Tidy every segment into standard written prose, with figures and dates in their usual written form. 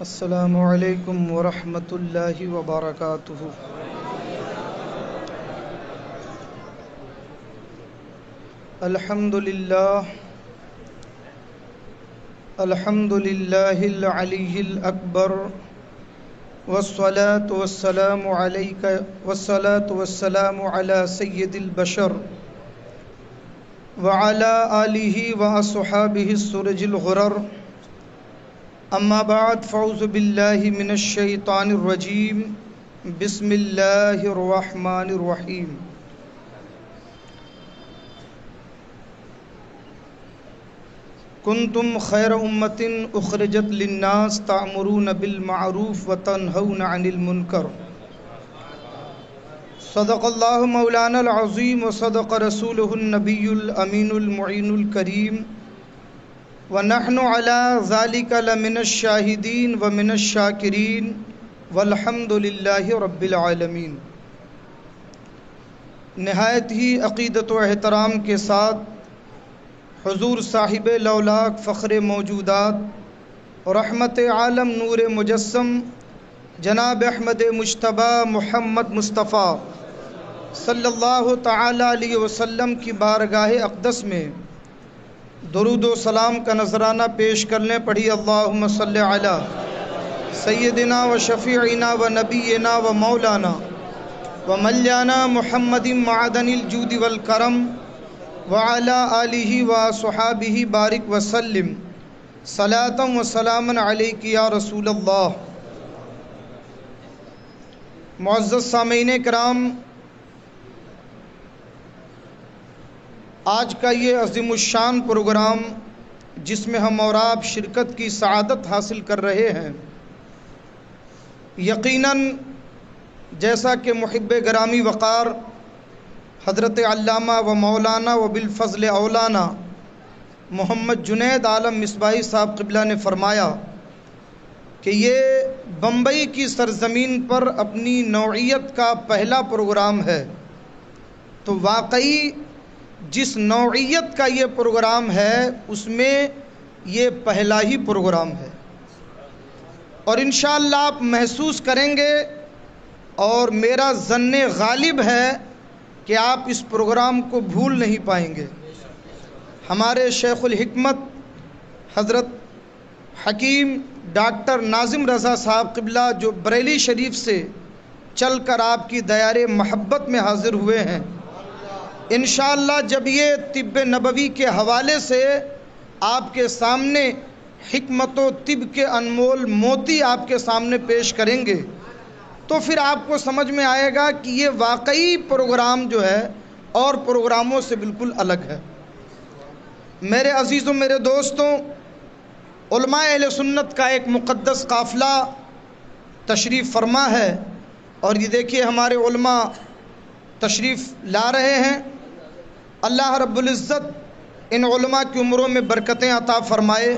السلام علیکم ورحمۃ اللہ وبرکاتہ۔ الحمد للہ العلی الاکبر والصلاة والسلام علی سید البشر وعلی آلہ واصحابہ السرج الغرر، اما بعد فاعوذ باللہ من الشیطان الرجیم، بسم اللہ الرحمن الرحیم۔ کنتم خیر امۃ اخرجت للناس تأمرون بالمعروف وتنہون عن المنکر، صدق اللہ مولانا العظیم وصدق رسولہ النبی الامین المعین الکریم، ونحن علی ذلک لمن الشاہدین ومن الشاکرین والحمد للہ رب العالمین۔ نہایت ہی عقیدت و احترام کے ساتھ حضور صاحب لولاک فخر موجودات، رحمت عالم نور مجسم جناب احمد مجتبی محمد مصطفیٰ صلی اللہ تعالی علیہ وسلم کی بارگاہ اقدس میں درود و سلام کا نذرانہ پیش کرنے پڑھی۔ اللہم صلی علی سیدنا و شفیعنا و نبینا و مولانا و ملیانا محمد معدن الجود والکرم وعلی آلہ و صحابہ بارک وسلم صلاۃ و سلاما علیک یا رسول اللہ۔ معزز سامعین کرام، آج کا یہ عظیم الشان پروگرام جس میں ہم اور آپ شرکت کی سعادت حاصل کر رہے ہیں، یقیناً جیسا کہ محب گرامی وقار حضرت علامہ و مولانا و بالفضل اولانا محمد جنید عالم مصباحی صاحب قبلہ نے فرمایا کہ یہ بمبئی کی سرزمین پر اپنی نوعیت کا پہلا پروگرام ہے، تو واقعی جس نوعیت کا یہ پروگرام ہے اس میں یہ پہلا ہی پروگرام ہے، اور انشاءاللہ آپ محسوس کریں گے اور میرا ظن غالب ہے کہ آپ اس پروگرام کو بھول نہیں پائیں گے۔ ہمارے شیخ الحکمت حضرت حکیم ڈاکٹر ناظم رضا صاحب قبلہ جو بریلی شریف سے چل کر آپ کی دیار محبت میں حاضر ہوئے ہیں، انشاءاللہ جب یہ طب نبوی کے حوالے سے آپ کے سامنے حکمت و طب کے انمول موتی آپ کے سامنے پیش کریں گے تو پھر آپ کو سمجھ میں آئے گا کہ یہ واقعی پروگرام جو ہے اور پروگراموں سے بالکل الگ ہے۔ میرے عزیزوں، میرے دوستوں، علماء اہل سنت کا ایک مقدس قافلہ تشریف فرما ہے، اور یہ دیکھیے ہمارے علماء تشریف لا رہے ہیں۔ اللہ رب العزت ان علماء کی عمروں میں برکتیں عطا فرمائے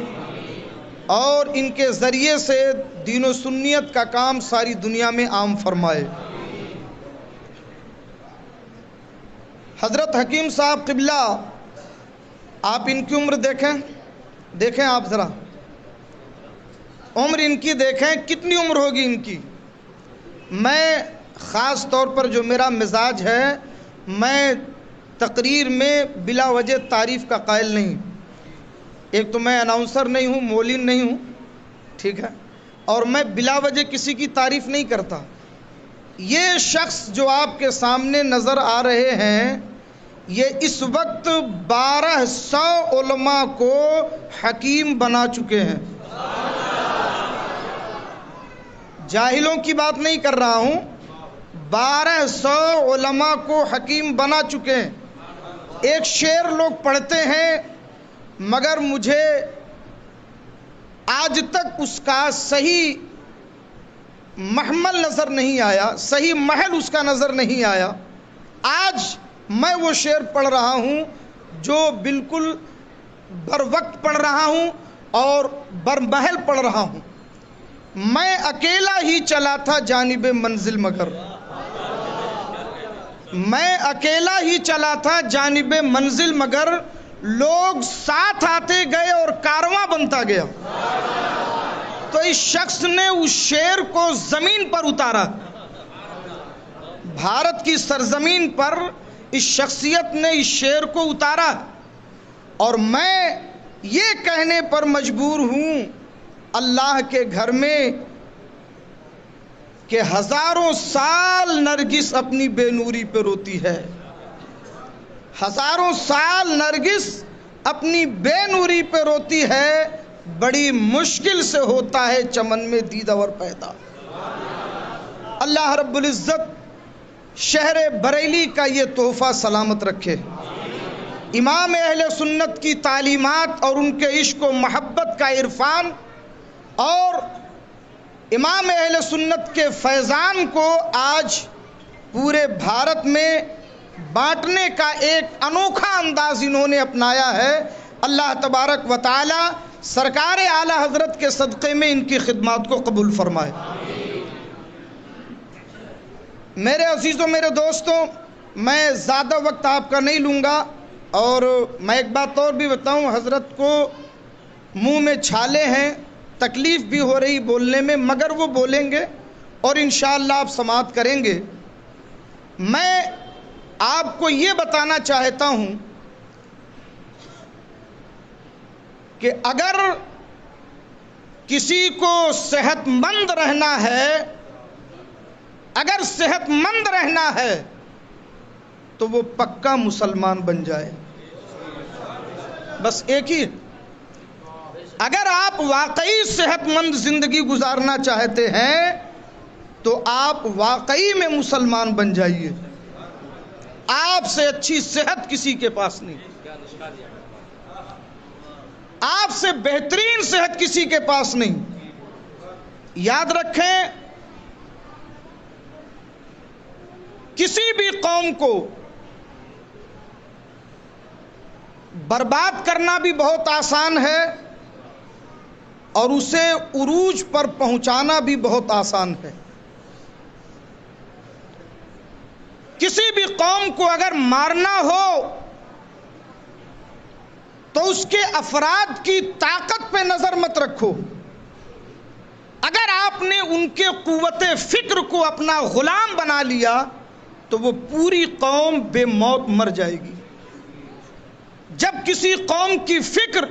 اور ان کے ذریعے سے دین و سنیت کا کام ساری دنیا میں عام فرمائے۔ حضرت حکیم صاحب قبلہ، آپ ان کی عمر دیکھیں آپ ذرا عمر ان کی دیکھیں، کتنی عمر ہوگی ان کی۔ میں خاص طور پر جو میرا مزاج ہے، میں تقریر میں بلا وجہ تعریف کا قائل نہیں۔ ایک تو میں اناؤنسر نہیں ہوں، مولین نہیں ہوں، ٹھیک ہے، اور میں بلا وجہ کسی کی تعریف نہیں کرتا۔ یہ شخص جو آپ کے سامنے نظر آ رہے ہیں، یہ اس وقت 1200 علماء کو حکیم بنا چکے ہیں۔ جاہلوں کی بات نہیں کر رہا ہوں، 1200 علماء کو حکیم بنا چکے ہیں۔ ایک شعر لوگ پڑھتے ہیں مگر مجھے آج تک اس کا صحیح محمل نظر نہیں آیا، صحیح محل اس کا نظر نہیں آیا۔ آج میں وہ شعر پڑھ رہا ہوں جو بالکل بر وقت پڑھ رہا ہوں اور بر محل پڑھ رہا ہوں۔ میں اکیلا ہی چلا تھا جانب منزل مگر، میں اکیلا ہی چلا تھا جانب منزل مگر، لوگ ساتھ آتے گئے اور کارواں بنتا گیا۔ تو اس شخص نے اس شیر کو زمین پر اتارا. بھارت کی سرزمین پر اس شخصیت نے اس شیر کو اتارا. اور میں یہ کہنے پر مجبور ہوں اللہ کے گھر میں کہ ہزاروں سال نرگس اپنی بے نوری پہ روتی ہے. ہزاروں سال نرگس اپنی بے نوری پہ روتی ہے. بڑی مشکل سے ہوتا ہے چمن میں دیدہ ور پیدا. اللہ رب العزت شہر بریلی کا یہ تحفہ سلامت رکھے. امام اہل سنت کی تعلیمات اور ان کے عشق و محبت کا عرفان اور امام اہل سنت کے فیضان کو آج پورے بھارت میں بانٹنے کا ایک انوکھا انداز انہوں نے اپنایا ہے. اللہ تبارک و تعالی سرکار اعلیٰ حضرت کے صدقے میں ان کی خدمات کو قبول فرمائے. میرے عزیزوں، میرے دوستوں، میں زیادہ وقت آپ کا نہیں لوں گا. اور میں ایک بات اور بھی بتاؤں، حضرت کو منہ میں چھالے ہیں، تکلیف بھی ہو رہی بولنے میں، مگر وہ بولیں گے اور انشاءاللہ آپ سماعت کریں گے. میں آپ کو یہ بتانا چاہتا ہوں کہ اگر کسی کو صحت مند رہنا ہے، اگر صحت مند رہنا ہے تو وہ پکا مسلمان بن جائے. بس ایک ہی، اگر آپ واقعی صحت مند زندگی گزارنا چاہتے ہیں تو آپ واقعی میں مسلمان بن جائیے. آپ سے اچھی صحت کسی کے پاس نہیں، آپ سے بہترین صحت کسی کے پاس نہیں. یاد رکھیں، کسی بھی قوم کو برباد کرنا بھی بہت آسان ہے اور اسے عروج پر پہنچانا بھی بہت آسان ہے. کسی بھی قوم کو اگر مارنا ہو تو اس کے افراد کی طاقت پہ نظر مت رکھو. اگر آپ نے ان کے قوت فکر کو اپنا غلام بنا لیا تو وہ پوری قوم بے موت مر جائے گی. جب کسی قوم کی فکر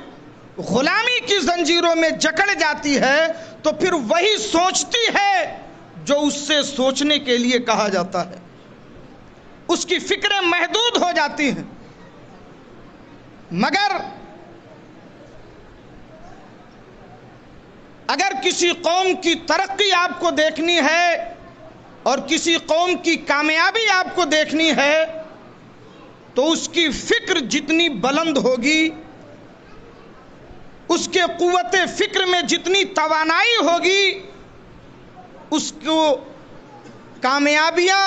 غلامی کی زنجیروں میں جکڑ جاتی ہے تو پھر وہی سوچتی ہے جو اس سے سوچنے کے لیے کہا جاتا ہے. اس کی فکریں محدود ہو جاتی ہیں. مگر اگر کسی قوم کی ترقی آپ کو دیکھنی ہے اور کسی قوم کی کامیابی آپ کو دیکھنی ہے تو اس کی فکر جتنی بلند ہوگی، اس کے قوت فکر میں جتنی توانائی ہوگی، اس کو کامیابیاں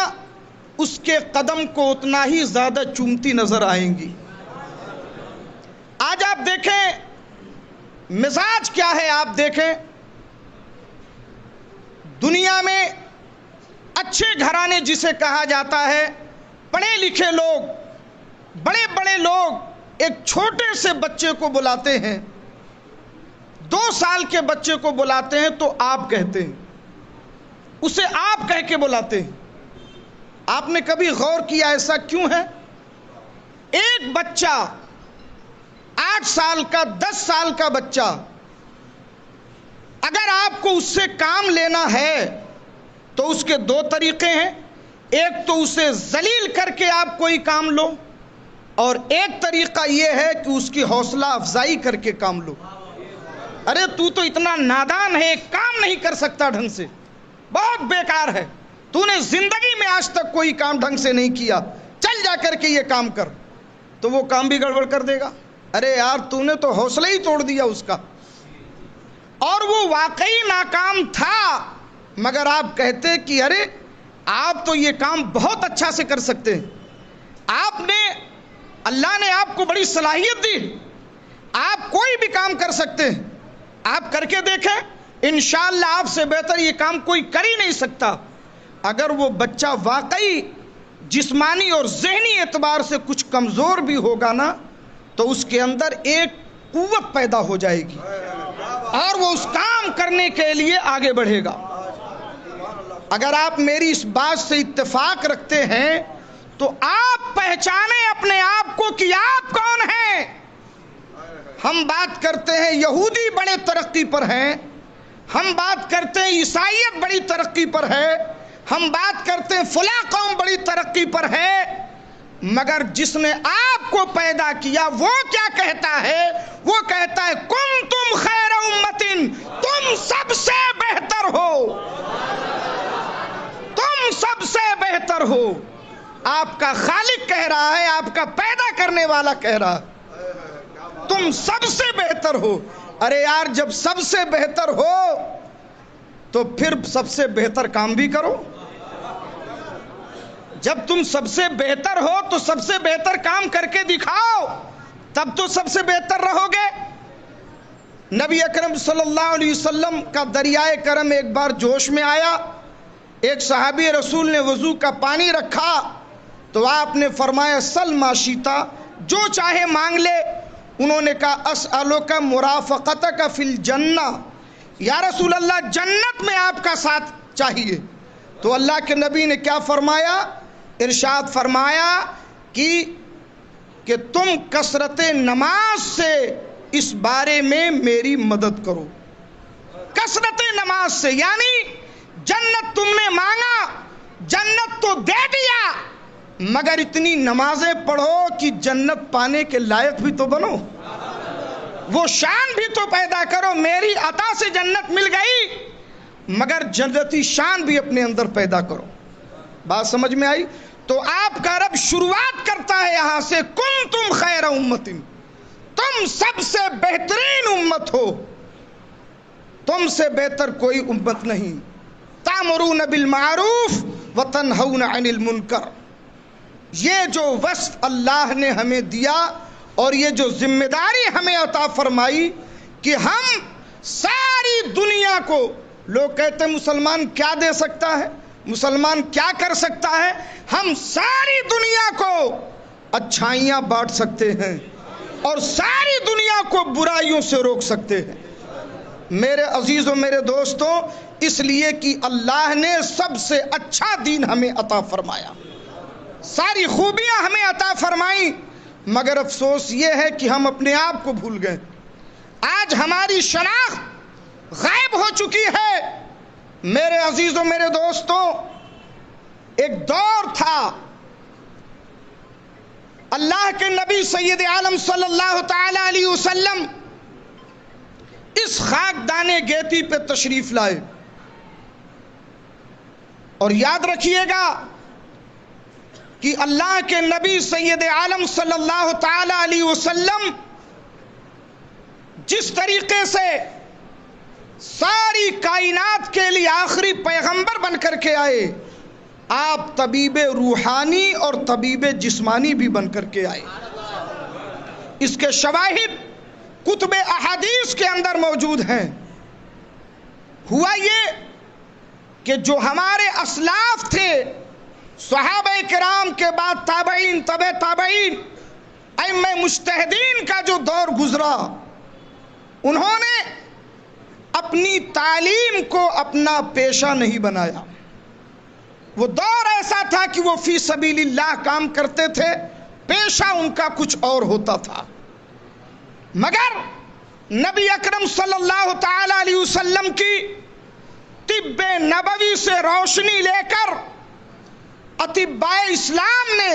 اس کے قدم کو اتنا ہی زیادہ چومتی نظر آئیں گی. آج آپ دیکھیں مزاج کیا ہے. آپ دیکھیں دنیا میں اچھے گھرانے جسے کہا جاتا ہے، پڑھے لکھے لوگ، بڑے بڑے لوگ ایک چھوٹے سے بچے کو بلاتے ہیں، 2 سال کے بچے کو بلاتے ہیں تو آپ کہتے ہیں، اسے آپ کہہ کے بلاتے ہیں. آپ نے کبھی غور کیا ایسا کیوں ہے؟ ایک بچہ 8 سال کا، 10 سال کا بچہ، اگر آپ کو اس سے کام لینا ہے تو اس کے 2 طریقے ہیں. ایک تو اسے ذلیل کر کے آپ کوئی کام لو، اور ایک طریقہ یہ ہے کہ اس کی حوصلہ افزائی کر کے کام لو. ارے تو اتنا نادان ہے، کام نہیں کر سکتا ڈھنگ سے، بہت بیکار ہے، تو نے زندگی میں آج تک کوئی کام ڈھنگ سے نہیں کیا، چل جا کر کے یہ کام کر. تو وہ کام بھی گڑبڑ کر دے گا. ارے یار تو نے تو حوصلہ ہی توڑ دیا اس کا. اور وہ واقعی ناکام تھا، مگر آپ کہتے کہ ارے آپ تو یہ کام بہت اچھا سے کر سکتے ہیں، آپ نے، اللہ نے آپ کو بڑی صلاحیت دی، آپ کوئی بھی کام کر سکتے ہیں، آپ کر کے دیکھیں، انشاءاللہ آپ سے بہتر یہ کام کوئی کر ہی نہیں سکتا. اگر وہ بچہ واقعی جسمانی اور ذہنی اعتبار سے کچھ کمزور بھی ہوگا نا تو اس کے اندر ایک قوت پیدا ہو جائے گی. اور وہ اس کام کرنے کے لیے آگے بڑھے گا۔ اگر آپ میری اس بات سے اتفاق رکھتے ہیں تو آپ پہچانیں اپنے آپ کو کہ آپ کون ہیں۔ ہم بات کرتے ہیں یہودی بڑے ترقی پر ہیں، ہم بات کرتے ہیں عیسائیت بڑی ترقی پر ہے، ہم بات کرتے ہیں فلاں قوم بڑی ترقی پر ہے، مگر جس نے آپ کو پیدا کیا وہ کیا کہتا ہے؟ وہ کہتا ہے کنتم خیر امتن، تم سب سے بہتر ہو، تم سب سے بہتر ہو۔ آپ کا خالق کہہ رہا ہے، آپ کا پیدا کرنے والا کہہ رہا ہے تم سب سے بہتر ہو۔ ارے یار، جب سب سے بہتر ہو تو پھر سب سے بہتر کام بھی کرو۔ جب تم سب سے بہتر ہو تو سب سے بہتر کام کر کے دکھاؤ، تب تو سب سے بہتر رہو گے۔ نبی اکرم صلی اللہ علیہ وسلم کا دریائے کرم ایک بار جوش میں آیا، ایک صحابی رسول نے وضو کا پانی رکھا تو آپ نے فرمایا سل ما شیتا، جو چاہے مانگ لے۔ انہوں نے کہا اسألک مرافقتک فی الجنہ، یا رسول اللہ جنت میں آپ کا ساتھ چاہیے۔ تو اللہ کے نبی نے کیا فرمایا؟ ارشاد فرمایا کہ تم کثرت نماز سے اس بارے میں میری مدد کرو۔ کثرت نماز سے، یعنی جنت تم نے مانگا، جنت تو دے دیا، مگر اتنی نمازیں پڑھو کہ جنت پانے کے لائق بھی تو بنو، وہ شان بھی تو پیدا کرو۔ میری عطا سے جنت مل گئی، مگر جنتی شان بھی اپنے اندر پیدا کرو۔ بات سمجھ میں آئی؟ تو آپ کا رب شروعات کرتا ہے یہاں سے، کنتم خیر امتن، تم سب سے بہترین امت ہو، تم سے بہتر کوئی امت نہیں۔ تأمرون بالمعروف وتنہون عن المنکر، یہ جو وصف اللہ نے ہمیں دیا اور یہ جو ذمہ داری ہمیں عطا فرمائی کہ ہم ساری دنیا کو، لوگ کہتے ہیں مسلمان کیا دے سکتا ہے، مسلمان کیا کر سکتا ہے، ہم ساری دنیا کو اچھائیاں بانٹ سکتے ہیں اور ساری دنیا کو برائیوں سے روک سکتے ہیں۔ میرے عزیزوں، میرے دوستوں، اس لیے کہ اللہ نے سب سے اچھا دین ہمیں عطا فرمایا، ساری خوبیاں ہمیں عطا فرمائیں، مگر افسوس یہ ہے کہ ہم اپنے آپ کو بھول گئے۔ آج ہماری شناخت غائب ہو چکی ہے۔ میرے عزیزوں، میرے دوستوں، ایک دور تھا، اللہ کے نبی سید عالم صلی اللہ تعالی علیہ وسلم اس خاکدان گیتی پہ تشریف لائے، اور یاد رکھیے گا کہ اللہ کے نبی سید عالم صلی اللہ تعالی علیہ وسلم جس طریقے سے ساری کائنات کے لیے آخری پیغمبر بن کر کے آئے، آپ طبیب روحانی اور طبیب جسمانی بھی بن کر کے آئے۔ اس کے شواہد کتب احادیث کے اندر موجود ہیں۔ ہوا یہ کہ جو ہمارے اسلاف تھے، صحابہ کرام کے بعد تابعین، تبع تابعین، ائمہ مجتہدین کا جو دور گزرا، انہوں نے اپنی تعلیم کو اپنا پیشہ نہیں بنایا۔ وہ دور ایسا تھا کہ وہ فی سبیل اللہ کام کرتے تھے، پیشہ ان کا کچھ اور ہوتا تھا۔ مگر نبی اکرم صلی اللہ تعالی علیہ وسلم کی طب نبوی سے روشنی لے کر اطباء اسلام نے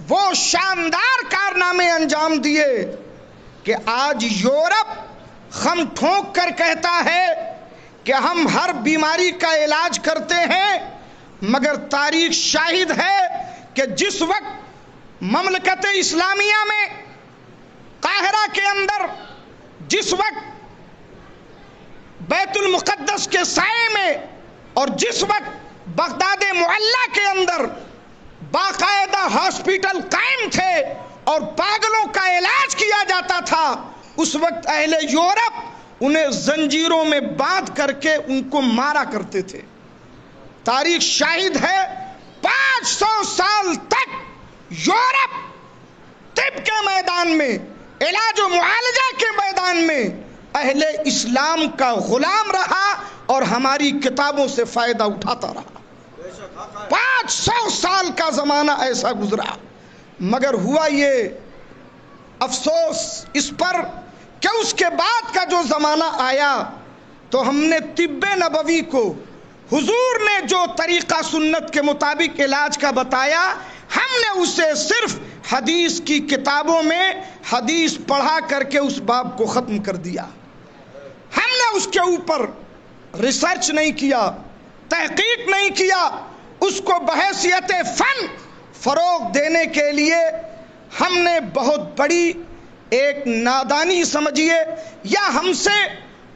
وہ شاندار کارنامے انجام دیے کہ آج یورپ خم ٹھونک کر کہتا ہے کہ ہم ہر بیماری کا علاج کرتے ہیں، مگر تاریخ شاہد ہے کہ جس وقت مملکت اسلامیہ میں قاہرہ کے اندر، جس وقت بیت المقدس کے سائے میں، اور جس وقت بغداد معلیٰ کے اندر باقاعدہ ہاسپٹل قائم تھے اور پاگلوں کا علاج کیا جاتا تھا، اس وقت اہل یورپ انہیں زنجیروں میں باندھ کر کے ان کو مارا کرتے تھے۔ تاریخ شاہد ہے 500 سال تک یورپ طب کے میدان میں، علاج و معالجہ کے میدان میں اہل اسلام کا غلام رہا اور ہماری کتابوں سے فائدہ اٹھاتا رہا۔ 500 سال کا زمانہ ایسا گزرا، مگر ہوا یہ افسوس اس پر کہ اس کے بعد کا جو زمانہ آیا تو ہم نے طب نبوی کو، حضور نے جو طریقہ سنت کے مطابق علاج کا بتایا، ہم نے اسے صرف حدیث کی کتابوں میں حدیث پڑھا کر کے اس باب کو ختم کر دیا۔ ہم نے اس کے اوپر ریسرچ نہیں کیا، تحقیق نہیں کیا، اس کو بحیثیت فن فروغ دینے کے لیے ہم نے بہت بڑی ایک نادانی سمجھیے یا ہم سے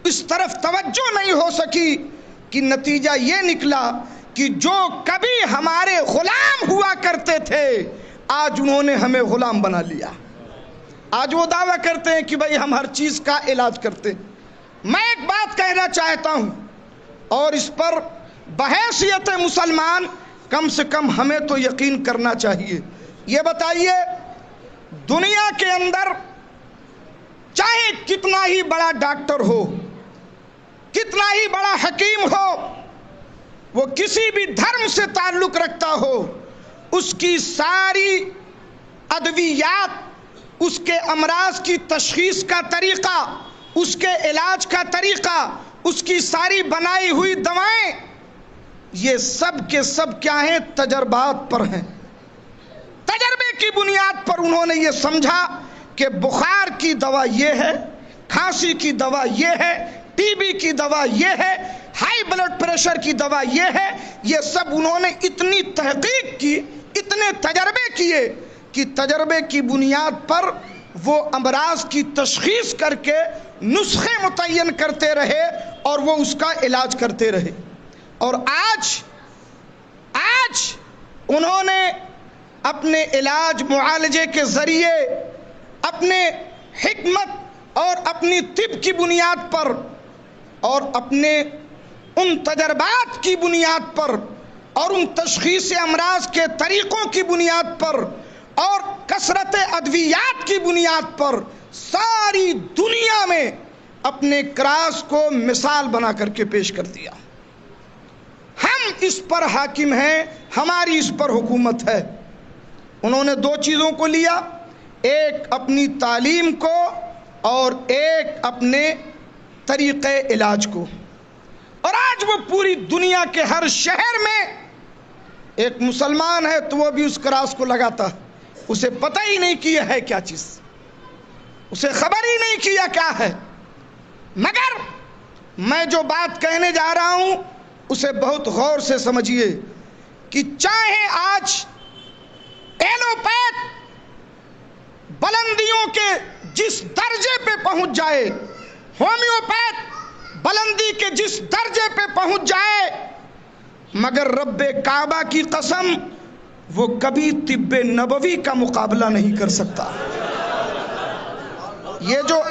اس طرف توجہ نہیں ہو سکی کہ نتیجہ یہ نکلا کہ جو کبھی ہمارے غلام ہوا کرتے تھے آج انہوں نے ہمیں غلام بنا لیا۔ آج وہ دعویٰ کرتے ہیں کہ بھئی ہم ہر چیز کا علاج کرتے ہیں۔ میں ایک بات کہنا چاہتا ہوں اور اس پر بحیثیت مسلمان کم سے کم ہمیں تو یقین کرنا چاہیے۔ یہ بتائیے دنیا کے اندر چاہے کتنا ہی بڑا ڈاکٹر ہو، کتنا ہی بڑا حکیم ہو، وہ کسی بھی دھرم سے تعلق رکھتا ہو، اس کی ساری ادویات، اس کے امراض کی تشخیص کا طریقہ، اس کے علاج کا طریقہ، اس کی ساری بنائی ہوئی دوائیں، یہ سب کے سب کیا ہیں؟ تجربات پر ہیں۔ تجربے کی بنیاد پر انہوں نے یہ سمجھا کہ بخار کی دوا یہ ہے، کھانسی کی دوا یہ ہے، ٹی بی کی دوا یہ ہے، ہائی بلڈ پریشر کی دوا یہ ہے۔ یہ سب انہوں نے اتنی تحقیق کی، اتنے تجربے کیے کہ تجربے کی بنیاد پر وہ امراض کی تشخیص کر کے نسخے متعین کرتے رہے اور وہ اس کا علاج کرتے رہے۔ اور آج انہوں نے اپنے علاج معالجے کے ذریعے، اپنے حکمت اور اپنی طب کی بنیاد پر اور اپنے ان تجربات کی بنیاد پر اور ان تشخیص امراض کے طریقوں کی بنیاد پر اور کثرت ادویات کی بنیاد پر ساری دنیا میں اپنے کراس کو مثال بنا کر کے پیش کر دیا۔ ہم اس پر حاکم ہیں، ہماری اس پر حکومت ہے۔ انہوں نے دو چیزوں کو لیا، ایک اپنی تعلیم کو اور ایک اپنے طریقے علاج کو، اور آج وہ پوری دنیا کے ہر شہر میں ایک مسلمان ہے تو وہ بھی اس کراس کو لگاتا ہے، اسے پتہ ہی نہیں کہ یہ ہے کیا چیز، اسے خبر ہی نہیں کیا کیا ہے۔ مگر میں جو بات کہنے جا رہا ہوں اسے بہت غور سے سمجھیے کہ چاہے آج ایلوپیتھ بلندیوں کے جس درجے پہ پہنچ جائے، ہومیوپیتھ بلندی کے جس درجے پہ پہنچ جائے، مگر رب کعبہ کی قسم وہ کبھی طب نبوی کا مقابلہ نہیں کر سکتا۔ یہ جو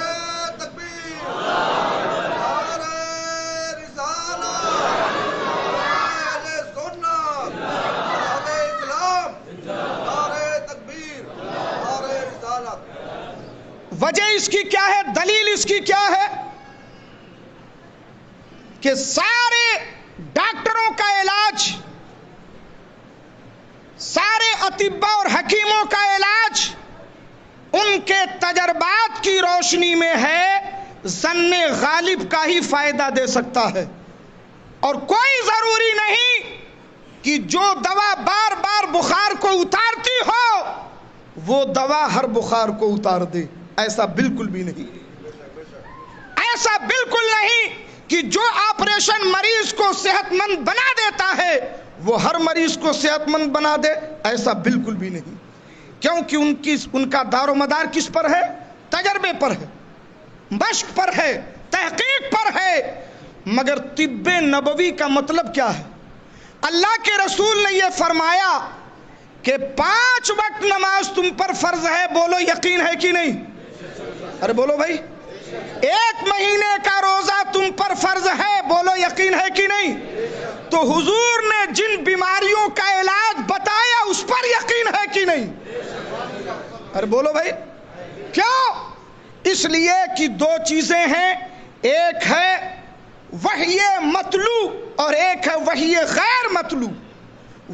وجہ اس کی کیا ہے، دلیل اس کی کیا ہے کہ سارے ڈاکٹروں کا علاج، سارے اطباء اور حکیموں کا علاج ان کے تجربات کی روشنی میں ہے، ظن غالب کا ہی فائدہ دے سکتا ہے، اور کوئی ضروری نہیں کہ جو دوا بار بار بخار کو اتارتی ہو وہ دوا ہر بخار کو اتار دے۔ ایسا بالکل بھی نہیں، ایسا بالکل نہیں کہ جو آپریشن مریض کو صحت مند بنا دیتا ہے وہ ہر مریض کو صحت مند بنا دے، ایسا بالکل بھی نہیں، کیونکہ ان کا دار و مدار کس پر ہے؟ تجربے پر ہے، مشق پر ہے، تحقیق پر ہے۔ مگر طب نبوی کا مطلب کیا ہے؟ اللہ کے رسول نے یہ فرمایا کہ 5 وقت نماز تم پر فرض ہے، بولو یقین ہے کہ نہیں؟ ارے بولو بھائی، 1 مہینے کا روزہ تم پر فرض ہے، بولو یقین ہے کہ نہیں؟ تو حضور نے جن بیماریوں کا علاج بتایا اس پر یقین ہے کہ نہیں؟ ارے بولو بھائی، کیوں؟ اس لیے کہ 2 چیزیں ہیں، ایک ہے وحی متلو اور ایک ہے وحی غیر متلو.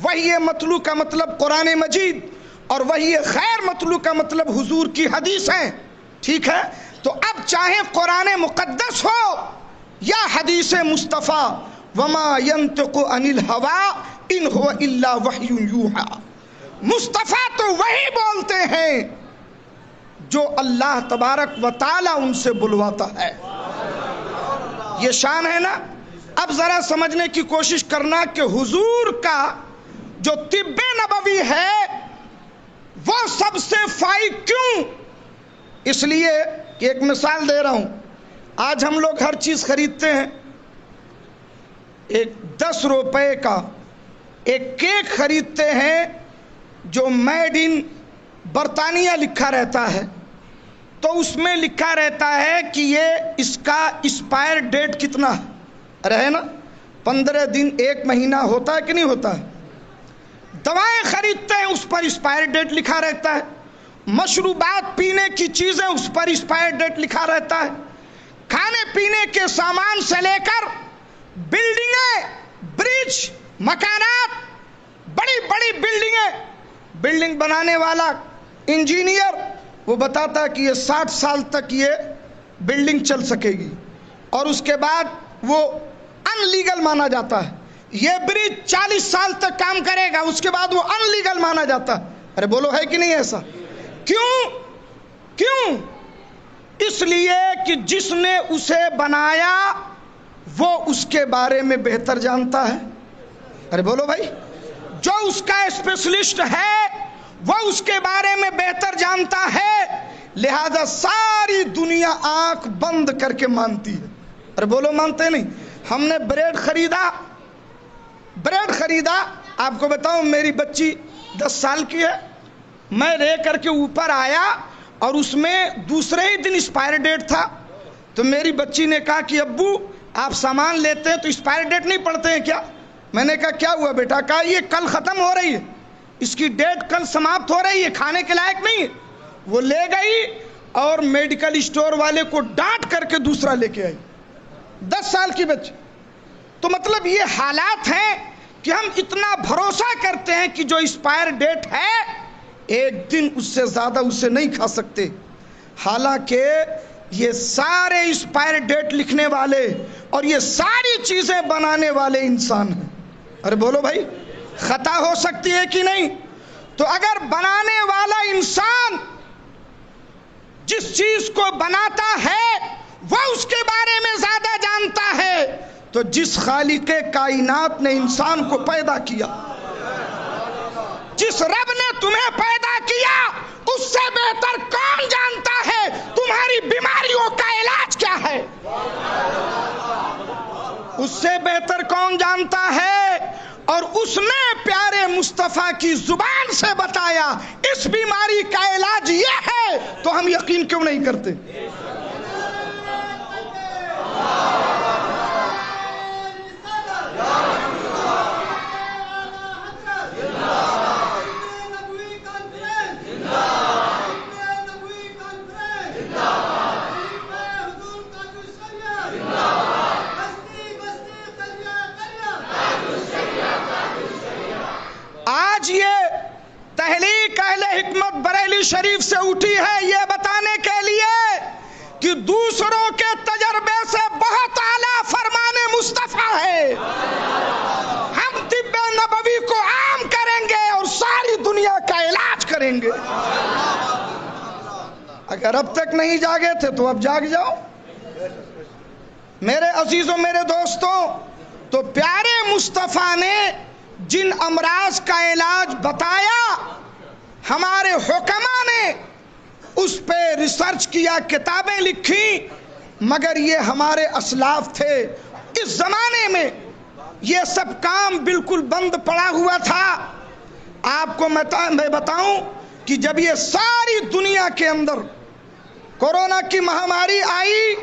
وحی متلو کا مطلب قرآن مجید اور وحی غیر متلو کا مطلب حضور کی حدیثیں. ٹھیک ہے؟ تو اب چاہے قرآن مقدس ہو یا حدیث مصطفیٰ، وما ينطق عن الهوى ان هو الا وحی یوحی، مصطفیٰ تو وہی بولتے ہیں جو اللہ تبارک و تعالی ان سے بلواتا ہے. یہ شان ہے نا. اب ذرا سمجھنے کی کوشش کرنا کہ حضور کا جو طب نبوی ہے وہ سب سے فائق کیوں؟ اس لیے کہ ایک مثال دے رہا ہوں. آج ہم لوگ ہر چیز خریدتے ہیں. ایک 10 روپے کا ایک کیک خریدتے ہیں جو میڈ ان برطانیہ لکھا رہتا ہے، تو اس میں لکھا رہتا ہے کہ یہ اس کا ایکسپائر ڈیٹ کتنا رہے نا، 15 دن 1 مہینہ ہوتا ہے کہ نہیں ہوتا ہے. دوائیں خریدتے ہیں اس پر ایکسپائر ڈیٹ لکھا رہتا ہے. مشروبات پینے کی چیزیں اس پر ایکسپائر ڈیٹ لکھا رہتا ہے. کھانے پینے کے سامان سے لے کر بلڈنگیں، برج، مکانات، بڑی بڑی بلڈنگیں، بلڈنگ بنانے والا انجینئر وہ بتاتا ہے کہ یہ 60 سال تک یہ بلڈنگ چل سکے گی، اور اس کے بعد وہ ان لیگل مانا جاتا ہے. یہ برج 40 سال تک کام کرے گا، اس کے بعد وہ ان لیگل مانا جاتا ہے. ارے بولو ہے کہ نہیں ایسا؟ کیوں؟ اس لیے کہ جس نے اسے بنایا وہ اس کے بارے میں بہتر جانتا ہے. ارے بولو بھائی، جو اس کا اسپیشلسٹ ہے وہ اس کے بارے میں بہتر جانتا ہے، لہذا ساری دنیا آنکھ بند کر کے مانتی ہے. ارے بولو مانتے نہیں؟ ہم نے بریڈ خریدا. آپ کو بتاؤں میری بچی 10 سال کی ہے. میں لے کر کے اوپر آیا اور اس میں دوسرے ہی دن ایکسپائر ڈیٹ تھا. تو میری بچی نے کہا کہ ابو آپ سامان لیتے ہیں تو ایکسپائر ڈیٹ نہیں پڑھتے ہیں کیا؟ میں نے کہا کیا ہوا بیٹا؟ کہا یہ کل ختم ہو رہی ہے، اس کی ڈیٹ کل سماپت ہو رہی ہے، کھانے کے لائق نہیں ہے. وہ لے گئی اور میڈیکل اسٹور والے کو ڈانٹ کر کے دوسرا لے کے آئی. 10 سال کی بچی. تو مطلب یہ حالات ہیں کہ ہم اتنا بھروسہ کرتے ہیں کہ جو ایکسپائر ڈیٹ ہے ایک دن اس سے زیادہ اسے نہیں کھا سکتے، حالانکہ یہ سارے ایکسپائر ڈیٹ لکھنے والے اور یہ ساری چیزیں بنانے والے انسان ہیں. ارے بولو بھائی، خطا ہو سکتی ہے کہ نہیں؟ تو اگر بنانے والا انسان جس چیز کو بناتا ہے وہ اس کے بارے میں زیادہ جانتا ہے، تو جس خالق کائنات نے انسان کو پیدا کیا، جس رب نے تمہیں پیدا کیا، اس سے بہتر کون جانتا ہے تمہاری بیماریوں کا علاج کیا ہے؟ اس سے بہتر کون جانتا ہے؟ اور اس نے پیارے مصطفیٰ کی زبان سے بتایا اس بیماری کا علاج یہ ہے، تو ہم یقین کیوں نہیں کرتے؟ آج یہ تحلیق اہل حکمت بریلی شریف سے اٹھی ہے یہ بتانے کے لیے کہ دوسروں کے تجربے سے بہت اعلیٰ فرمان مصطفیٰ ہے. ہم طب نبوی کو عام کریں گے اور ساری دنیا کا علاج کریں گے. اگر اب تک نہیں جاگے تھے تو اب جاگ جاؤ میرے عزیزوں، میرے دوستوں. تو پیارے مصطفیٰ نے جن امراض کا علاج بتایا، ہمارے حکما نے اس پہ ریسرچ کیا، کتابیں لکھی، مگر یہ ہمارے اسلاف تھے. اس زمانے میں یہ سب کام بالکل بند پڑا ہوا تھا. آپ کو میں بتاؤں کہ جب یہ ساری دنیا کے اندر کورونا کی مہاماری آئی،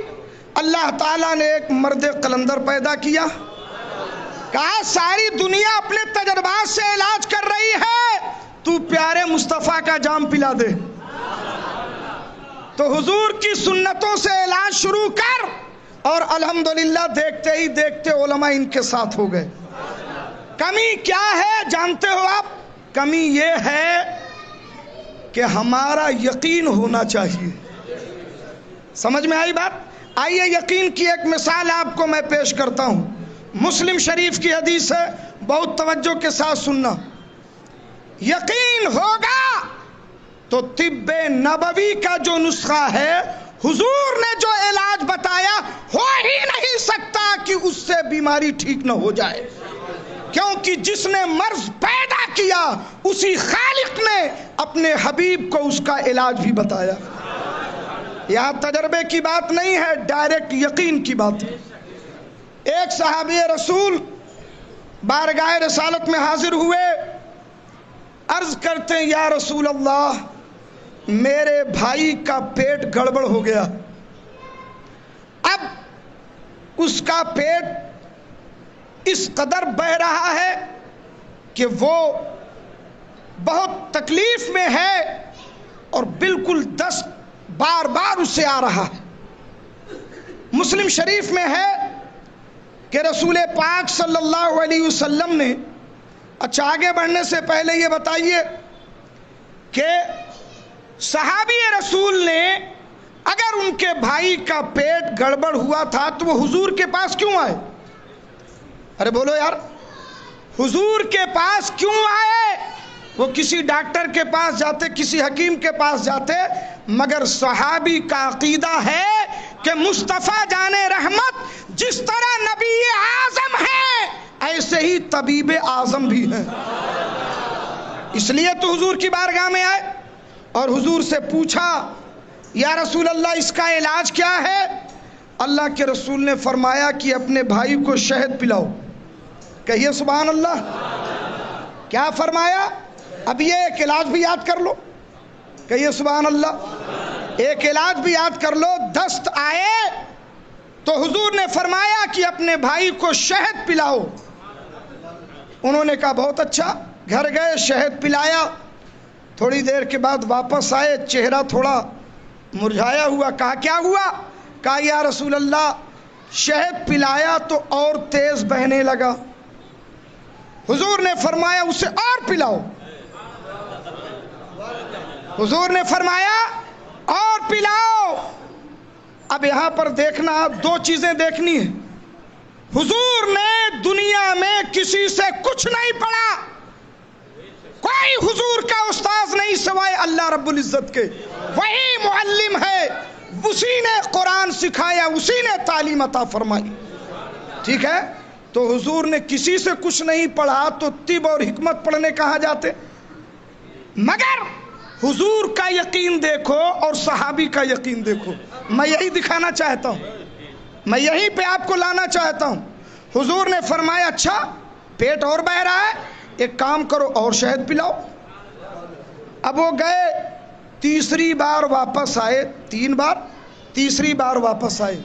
اللہ تعالیٰ نے ایک مرد قلندر پیدا کیا. کہا ساری دنیا اپنے تجربات سے علاج کر رہی ہے، تو پیارے مصطفیٰ کا جام پلا دے. تو حضور کی سنتوں سے علاج شروع کر، اور الحمدللہ دیکھتے ہی دیکھتے علماء ان کے ساتھ ہو گئے۔ کمی کیا ہے جانتے ہو آپ؟ کمی یہ ہے کہ ہمارا یقین ہونا چاہیے۔ سمجھ میں آئی بات؟ آئیے یقین کی ایک مثال آپ کو میں پیش کرتا ہوں۔ مسلم شریف کی حدیث ہے، بہت توجہ کے ساتھ سننا۔ یقین ہوگا تو طب نبوی کا جو نسخہ ہے، حضور نے جو علاج بتایا، ہو ہی نہیں سکتا کہ اس سے بیماری ٹھیک نہ ہو جائے، کیونکہ جس نے مرض پیدا کیا اسی خالق نے اپنے حبیب کو اس کا علاج بھی بتایا۔ یہاں تجربے کی بات نہیں ہے، ڈائریکٹ یقین کی بات ہے۔ ایک صحابی رسول بارگاہ رسالت میں حاضر ہوئے، عرض کرتے ہیں یا رسول اللہ میرے بھائی کا پیٹ گڑبڑ ہو گیا، اب اس کا پیٹ اس قدر بہہ رہا ہے کہ وہ بہت تکلیف میں ہے اور بالکل دست بار بار اسے آ رہا ہے۔ مسلم شریف میں ہے کہ رسول پاک صلی اللہ علیہ وسلم نے، اچھا آگے بڑھنے سے پہلے یہ بتائیے کہ صحابی رسول نے اگر ان کے بھائی کا پیٹ گڑبڑ ہوا تھا تو وہ حضور کے پاس کیوں آئے؟ ارے بولو یار، حضور کے پاس کیوں آئے؟ وہ کسی ڈاکٹر کے پاس جاتے، کسی حکیم کے پاس جاتے، مگر صحابی کا عقیدہ ہے کہ مصطفیٰ جان رحمت جس طرح نبی اعظم ہے ایسے ہی طبیب اعظم بھی ہیں، اس لیے تو حضور کی بارگاہ میں آئے اور حضور سے پوچھا یا رسول اللہ اس کا علاج کیا ہے؟ اللہ کے رسول نے فرمایا کہ اپنے بھائی کو شہد پلاؤ۔ کہیے سبحان اللہ۔ کیا فرمایا؟ اب یہ ایک علاج بھی یاد کر لو، کہیے سبحان اللہ۔ ایک علاج بھی یاد کر لو، دست آئے تو حضور نے فرمایا کہ اپنے بھائی کو شہد پلاؤ۔ انہوں نے کہا بہت اچھا، گھر گئے شہد پلایا، تھوڑی دیر کے بعد واپس آئے، چہرہ تھوڑا مرجھایا ہوا، کہا کیا ہوا؟ کہا یا رسول اللہ شہد پلایا تو اور تیز بہنے لگا۔ حضور نے فرمایا اسے اور پلاؤ۔ حضور نے فرمایا اور پلاؤ۔ اب یہاں پر دیکھنا، دو چیزیں دیکھنی ہیں۔ حضور نے دنیا میں کسی سے کچھ نہیں پڑھا، کوئی حضور کا استاذ نہیں سوائے اللہ رب العزت کے، وہی معلم ہے، اسی نے قرآن سکھایا، اسی نے تعلیم عطا فرمائی، ٹھیک ہے؟ تو حضور نے کسی سے کچھ نہیں پڑھا تو طب اور حکمت پڑھنے کہاں جاتے؟ مگر حضور کا یقین دیکھو اور صحابی کا یقین دیکھو۔ میں یہی دکھانا چاہتا ہوں، میں یہیں پہ آپ کو لانا چاہتا ہوں۔ حضور نے فرمایا اچھا پیٹ اور بہہ رہا ہے، ایک کام کرو اور شہد پلاؤ۔ اب وہ گئے، تیسری بار واپس آئے، 3 بار، تیسری بار واپس آئے،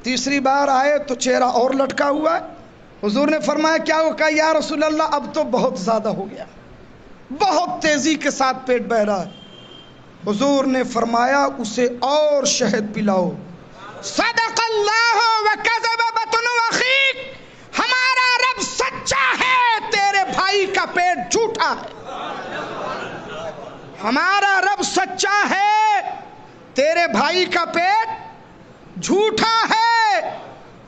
تیسری بار آئے تو چہرہ اور لٹکا ہوا ہے۔ حضور نے فرمایا کیا ہو؟ کہا یا رسول اللہ اب تو بہت زیادہ ہو گیا، بہت تیزی کے ساتھ پیٹ بہہ رہا ہے۔ حضور نے فرمایا اسے اور شہد پلاؤ۔ صدق اللہ وکذب بطن اخیک، ہمارا رب سچا ہے، تیرے بھائی کا پیٹ جھوٹا ہے۔ ہمارا رب سچا ہے، تیرے بھائی کا پیٹ جھوٹا ہے۔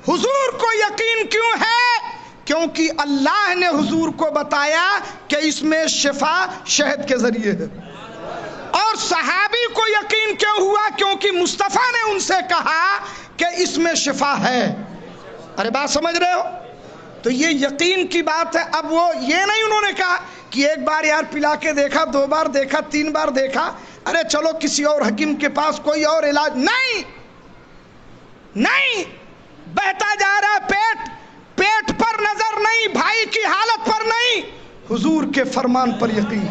حضور کو یقین کیوں ہے؟ کیونکہ اللہ نے حضور کو بتایا کہ اس میں شفا شہد کے ذریعے ہے۔ اور صحابی کو یقین کیوں ہوا؟ کیونکہ مصطفیٰ نے ان سے کہا کہ اس میں شفا ہے۔ ارے بات سمجھ رہے ہو؟ تو یہ یقین کی بات ہے۔ اب وہ یہ نہیں انہوں نے کہا کہ ایک بار یار پلا کے دیکھا، 2 بار دیکھا، 3 بار دیکھا، ارے چلو کسی اور حکیم کے پاس کوئی اور علاج، نہیں نہیں، بہتا جا رہا پیٹ، پیٹ پر نظر نہیں، بھائی کی حالت پر نہیں، حضور کے فرمان پر یقین۔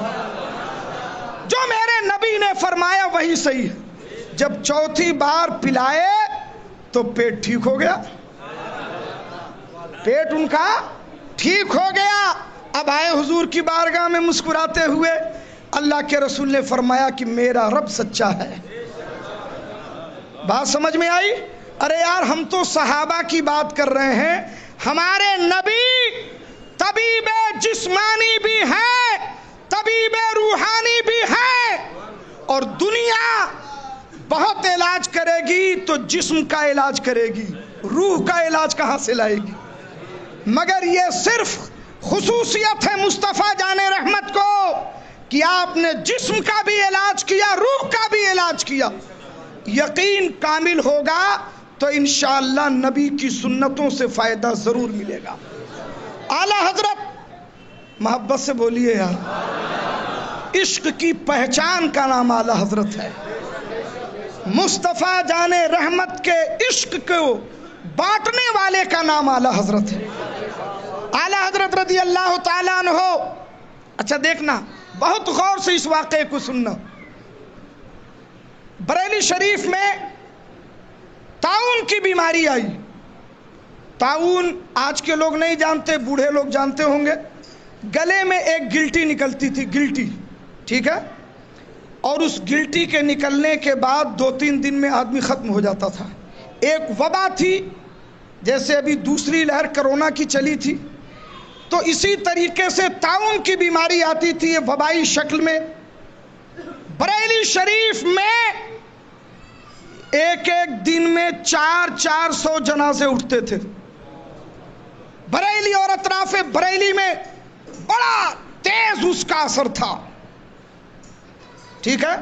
جو میرے نبی نے فرمایا وہی صحیح ہے۔ جب چوتھی بار پلائے تو پیٹ ٹھیک ہو گیا، پیٹ ان کا ٹھیک ہو گیا۔ اب آئے حضور کی بارگاہ میں مسکراتے ہوئے، اللہ کے رسول نے فرمایا کہ میرا رب سچا ہے۔ بات سمجھ میں آئی؟ ارے یار ہم تو صحابہ کی بات کر رہے ہیں، ہمارے نبی طبیب جسمانی بھی ہے، طبیب روحانی بھی ہے، اور دنیا بہت علاج کرے گی تو جسم کا علاج کرے گی، روح کا علاج کہاں سے لائے گی؟ مگر یہ صرف خصوصیت ہے مصطفیٰ جان رحمت کو کہ آپ نے جسم کا بھی علاج کیا، روح کا بھی علاج کیا۔ یقین کامل ہوگا تو انشاءاللہ نبی کی سنتوں سے فائدہ ضرور ملے گا۔ اعلیٰ حضرت، محبت سے بولیے یار، عشق کی پہچان کا نام اعلیٰ حضرت ہے۔ مصطفیٰ جان رحمت کے عشق کو بانٹنے والے کا نام اعلیٰ حضرت ہے۔ اعلیٰ حضرت رضی اللہ تعالیٰ عنہ، اچھا دیکھنا، بہت غور سے اس واقعے کو سننا۔ بریلی شریف میں طاعون کی بیماری آئی۔ طاعون آج کے لوگ نہیں جانتے، بوڑھے لوگ جانتے ہوں گے۔ گلے میں ایک گلٹی نکلتی تھی، گلٹی، ٹھیک ہے، اور اس گلٹی کے نکلنے کے بعد 2-3 دن میں آدمی ختم ہو جاتا تھا۔ ایک وبا تھی، جیسے ابھی دوسری لہر کرونا کی چلی تھی، تو اسی طریقے سے طاعون کی بیماری آتی تھی یہ وبائی شکل میں۔ بریلی شریف میں ایک دن میں 400 جنازے اٹھتے تھے۔ بریلی اور اطراف بریلی میں بڑا تیز اس کا اثر تھا، ٹھیک ہے،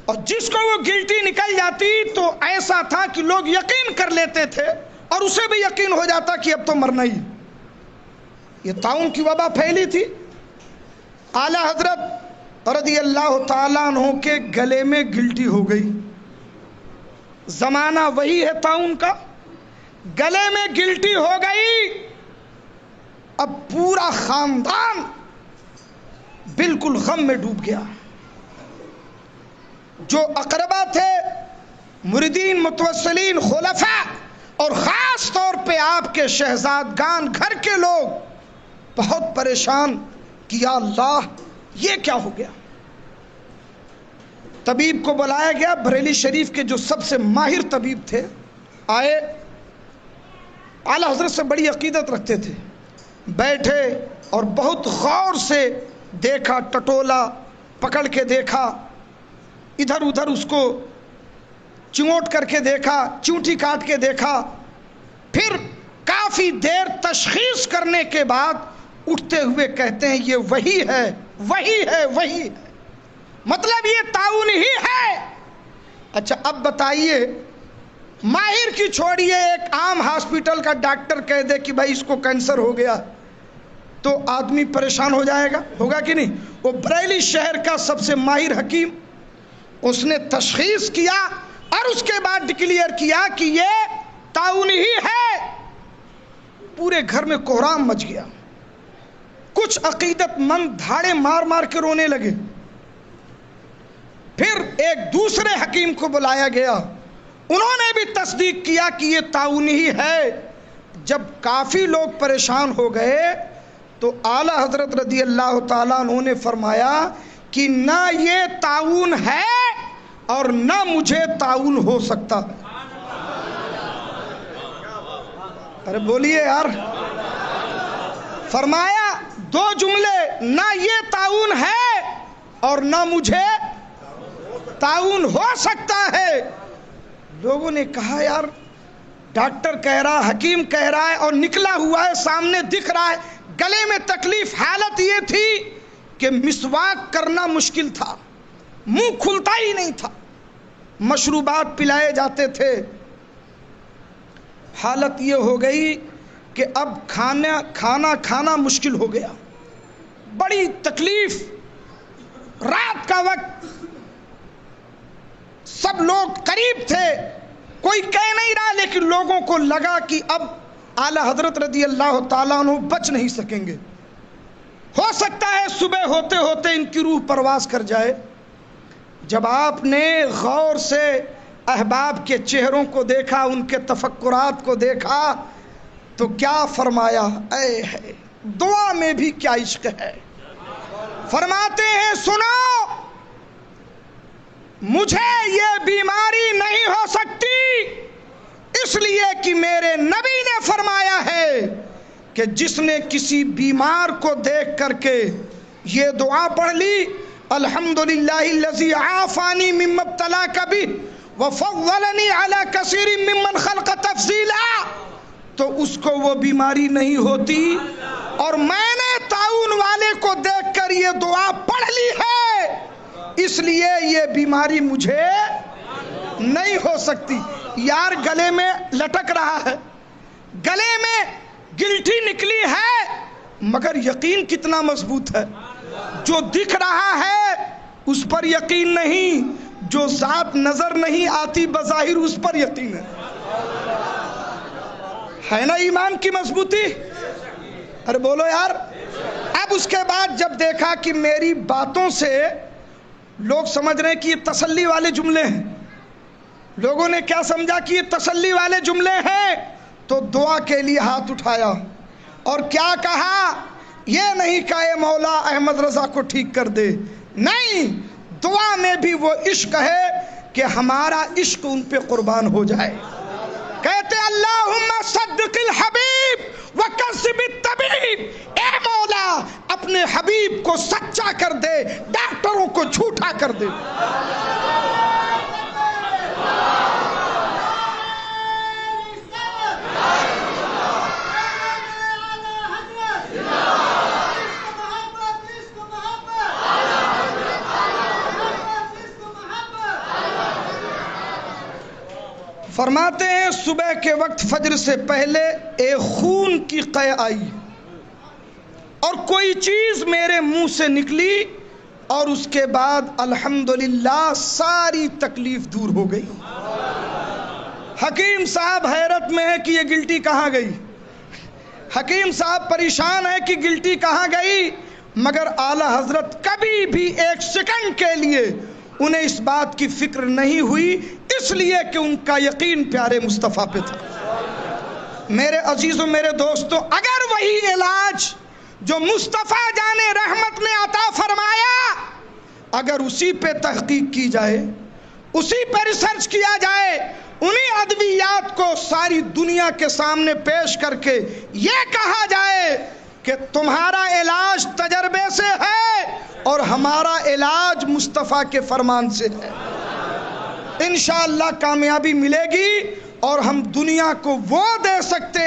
اور جس کو وہ گلٹی نکل جاتی تو ایسا تھا کہ لوگ یقین کر لیتے تھے اور اسے بھی یقین ہو جاتا کہ اب تو مرنا ہی۔ یہ طاعون کی وبا پھیلی تھی۔ اعلیٰ حضرت رضی اللہ تعالیٰ عنہ کے گلے میں گلٹی ہو گئی۔ زمانہ وہی ہے طاعون کا، گلے میں گلٹی ہو گئی۔ اب پورا خاندان بالکل غم میں ڈوب گیا۔ جو اقربا تھے، مریدین، متوسلین، خلفاء، اور خاص طور پہ آپ کے شہزادگان، گھر کے لوگ بہت پریشان کہ یا اللہ یہ کیا ہو گیا۔ طبیب کو بلایا گیا، بریلی شریف کے جو سب سے ماہر طبیب تھے آئے، اعلیٰ حضرت سے بڑی عقیدت رکھتے تھے، بیٹھے اور بہت غور سے دیکھا، ٹٹولا، پکڑ کے دیکھا، ادھر ادھر اس کو چموٹ کر کے دیکھا، چونٹی کاٹ کے دیکھا، پھر کافی دیر تشخیص کرنے کے بعد اٹھتے ہوئے کہتے ہیں یہ وہی ہے، وہی ہے، وہی ہے، مطلب یہ طاعون ہی ہے۔ اچھا اب بتائیے، ماہر کی چھوڑیے، ایک عام ہاسپٹل کا ڈاکٹر کہہ دے کہ بھائی اس کو کینسر ہو گیا تو آدمی پریشان ہو جائے گا، ہوگا کہ نہیں؟ وہ بریلی شہر کا سب سے ماہر حکیم، اس نے تشخیص کیا اور اس کے بعد ڈکلیئر کیا کہ یہ طاعون ہی ہے۔ پورے گھر میں کوہرام مچ گیا۔ کچھ عقیدت مند دھاڑے مار مار کے رونے لگے۔ پھر ایک دوسرے حکیم کو بلایا گیا، انہوں نے بھی تصدیق کیا کہ یہ طاعون ہی ہے۔ جب کافی لوگ پریشان ہو گئے تو اعلیٰ حضرت رضی اللہ تعالیٰ عنہ نے فرمایا کہ نہ یہ طاعون ہے اور نہ مجھے طاعون ہو سکتا ہے۔ ارے بولیے یار، فرمایا 2 جملے، نہ یہ طاعون ہے اور نہ مجھے طاعون ہو سکتا ہے۔ لوگوں نے کہا یار ڈاکٹر کہہ رہا، حکیم کہہ رہا ہے اور نکلا ہوا ہے، سامنے دکھ رہا ہے، گلے میں تکلیف۔ حالت یہ تھی کہ مسواک کرنا مشکل تھا، منہ کھلتا ہی نہیں تھا، مشروبات پلائے جاتے تھے۔ حالت یہ ہو گئی کہ اب کھانا کھانا مشکل ہو گیا، بڑی تکلیف۔ رات کا وقت، سب لوگ قریب تھے، کوئی کہہ نہیں رہا، لیکن لوگوں کو لگا کہ اب اعلیٰ حضرت رضی اللہ تعالیٰ عنہ بچ نہیں سکیں گے، ہو سکتا ہے صبح ہوتے ہوتے ان کی روح پرواز کر جائے۔ جب آپ نے غور سے احباب کے چہروں کو دیکھا، ان کے تفکرات کو دیکھا، تو کیا فرمایا؟ اے ہے دعا میں بھی کیا عشق ہے۔ فرماتے ہیں سنو، مجھے یہ بیماری نہیں ہو سکتی لیے کہ میرے نبی نے فرمایا ہے کہ جس نے کسی بیمار کو دیکھ کر کے یہ دعا پڑھ لی، الحمدللہ الذی عافانی مما ابتلاک بہ وفضلنی علی کثیر ممن خلق تفضیلا، تو اس کو وہ بیماری نہیں ہوتی. اور میں نے طاعون والے کو دیکھ کر یہ دعا پڑھ لی ہے، اس لیے یہ بیماری مجھے نہیں ہو سکتی. یار گلے میں لٹک رہا ہے، گلے میں گلٹی نکلی ہے، مگر یقین کتنا مضبوط ہے. جو دکھ رہا ہے اس پر یقین نہیں، جو ذات نظر نہیں آتی بظاہر اس پر یقین ہے نا ایمان کی مضبوطی. ارے بولو یار. اب اس کے بعد جب دیکھا کہ میری باتوں سے لوگ سمجھ رہے ہیں کہ یہ تسلی والے جملے ہیں، لوگوں نے کیا سمجھا کہ یہ تسلی والے جملے ہیں، تو دعا کے لیے ہاتھ اٹھایا اور کیا کہا؟ یہ نہیں کہا اے مولا احمد رضا کو ٹھیک کر دے، نہیں، دعا میں بھی وہ عشق ہے کہ ہمارا عشق ان پہ قربان ہو جائے. کہتے اللہم صدق الحبیب وکذب الطبیب، اے مولا اپنے حبیب کو سچا کر دے، ڈاکٹروں کو جھوٹا کر دے. فرماتے ہیں صبح کے وقت فجر سے پہلے ایک خون کی قے آئی اور کوئی چیز میرے منہ سے نکلی، اور اس کے بعد الحمدللہ ساری تکلیف دور ہو گئی. حکیم صاحب حیرت میں ہے کہ یہ گلٹی کہاں گئی، حکیم صاحب پریشان ہے کہ گلٹی کہاں گئی، مگر اعلی حضرت کبھی بھی ایک سیکنڈ کے لیے انہیں اس بات کی فکر نہیں ہوئی، اس لیے کہ ان کا یقین پیارے مصطفیٰ پہ تھا. میرے عزیزوں، میرے دوستوں، اگر وہی علاج جو مصطفیٰ جان رحمت نے عطا فرمایا، اگر اسی پہ تحقیق کی جائے، اسی پہ ریسرچ کیا جائے، انہی ادویات کو ساری دنیا کے سامنے پیش کر کے یہ کہا جائے کہ تمہارا علاج تجربے سے ہے اور ہمارا علاج مصطفیٰ کے فرمان سے ہے، انشاءاللہ کامیابی ملے گی اور ہم دنیا کو وہ دے سکتے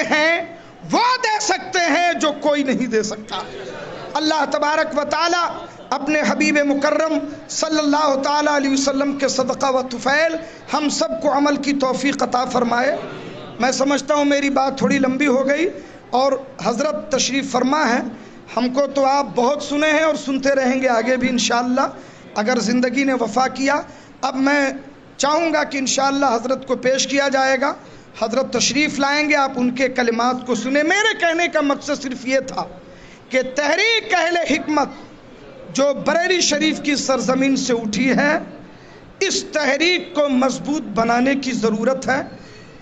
ہیں جو کوئی نہیں دے سکتا. اللہ تبارک و تعالی اپنے حبیب مکرم صلی اللہ تعالی علیہ وسلم کے صدقہ و طفیل ہم سب کو عمل کی توفیق عطا فرمائے. میں سمجھتا ہوں میری بات تھوڑی لمبی ہو گئی اور حضرت تشریف فرما ہے. ہم کو تو آپ بہت سنے ہیں اور سنتے رہیں گے آگے بھی انشاءاللہ اگر زندگی نے وفا کیا. اب میں چاہوں گا کہ انشاءاللہ حضرت کو پیش کیا جائے گا، حضرت تشریف لائیں گے، آپ ان کے کلمات کو سنیں. میرے کہنے کا مقصد صرف یہ تھا کہ تحریک اہل حکمت جو بریلی شریف کی سرزمین سے اٹھی ہے، اس تحریک کو مضبوط بنانے کی ضرورت ہے.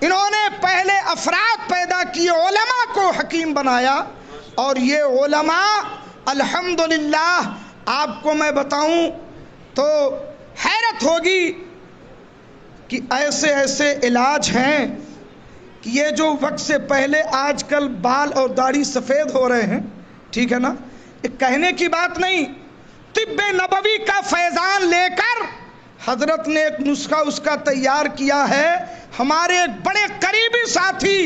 انہوں نے پہلے افراد پیدا کیے، علماء کو حکیم بنایا، اور یہ علماء الحمدللہ آپ کو میں بتاؤں تو حیرت ہوگی کہ ایسے ایسے علاج ہیں کہ یہ جو وقت سے پہلے آج کل بال اور داڑھی سفید ہو رہے ہیں، ٹھیک ہے نا، ایک کہنے کی بات نہیں، طب نبوی کا فیضان لے کر حضرت نے ایک نسخہ اس کا تیار کیا ہے. ہمارے ایک بڑے قریبی ساتھی،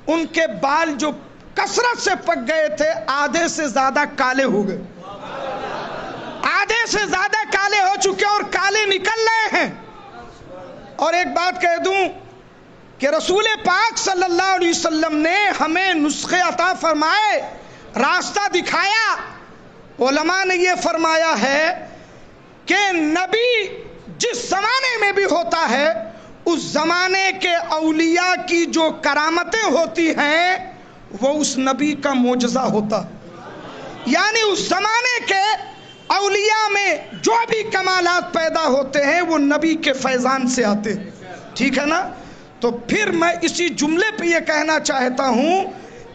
ان کے بال جو کثرت سے پک گئے تھے آدھے سے زیادہ کالے ہو گئے، آدھے سے زیادہ کالے ہو چکے اور کالے نکل رہے ہیں. اور ایک بات کہہ دوں کہ رسول پاک صلی اللہ علیہ وسلم نے ہمیں نسخے عطا فرمائے، راستہ دکھایا. علماء نے یہ فرمایا ہے کہ نبی جس زمانے میں بھی ہوتا ہے اس زمانے کے اولیاء کی جو کرامتیں ہوتی ہیں وہ اس نبی کا معجزہ ہوتا. یعنی اس زمانے کے اولیاء میں جو بھی کمالات پیدا ہوتے ہیں وہ نبی کے فیضان سے آتے ہیں، ٹھیک ہے نا. تو پھر میں اسی جملے پہ یہ کہنا چاہتا ہوں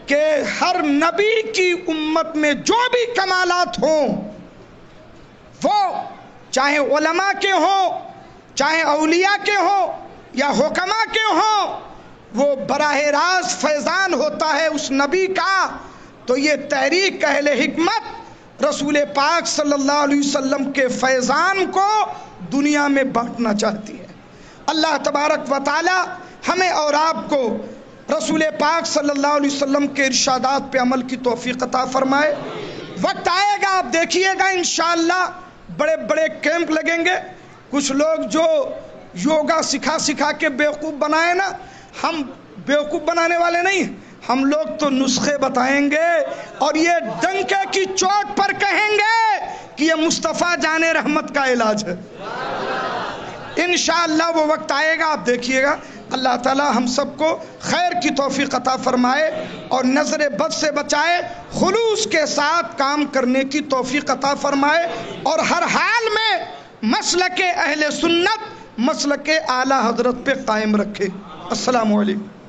کہ ہر نبی کی امت میں جو بھی کمالات ہوں، وہ چاہے علماء کے ہوں، چاہے اولیاء کے ہوں یا حکماء کے ہوں، وہ براہ راست فیضان ہوتا ہے اس نبی کا، تو یہ تحریک اہل حکمت رسول پاک صلی اللہ علیہ وسلم کے فیضان کو دنیا میں بانٹنا چاہتی ہے۔ اللہ تبارک و تعالی ہمیں اور آپ کو رسول پاک صلی اللہ علیہ وسلم کے ارشادات پہ عمل کی توفیق عطا فرمائے۔ وقت آئے گا، آپ دیکھیے گا انشاءاللہ بڑے بڑے کیمپ لگیں گے۔ کچھ لوگ جو یوگا سکھا کے بیوقوف بنائے نا، ہم بیوقوف بنانے والے نہیں، ہم لوگ تو نسخے بتائیں گے اور یہ ڈنکے کی چوٹ پر کہیں گے کہ یہ مصطفیٰ جان رحمت کا علاج ہے۔ انشاءاللہ وہ وقت آئے گا، آپ دیکھیے گا۔ اللہ تعالی ہم سب کو خیر کی توفیق عطا فرمائے اور نظر بد سے بچائے، خلوص کے ساتھ کام کرنے کی توفیق عطا فرمائے اور ہر حال میں مسلک اہل سنت، مسلک اعلی حضرت پہ قائم رکھے۔ السلام علیکم۔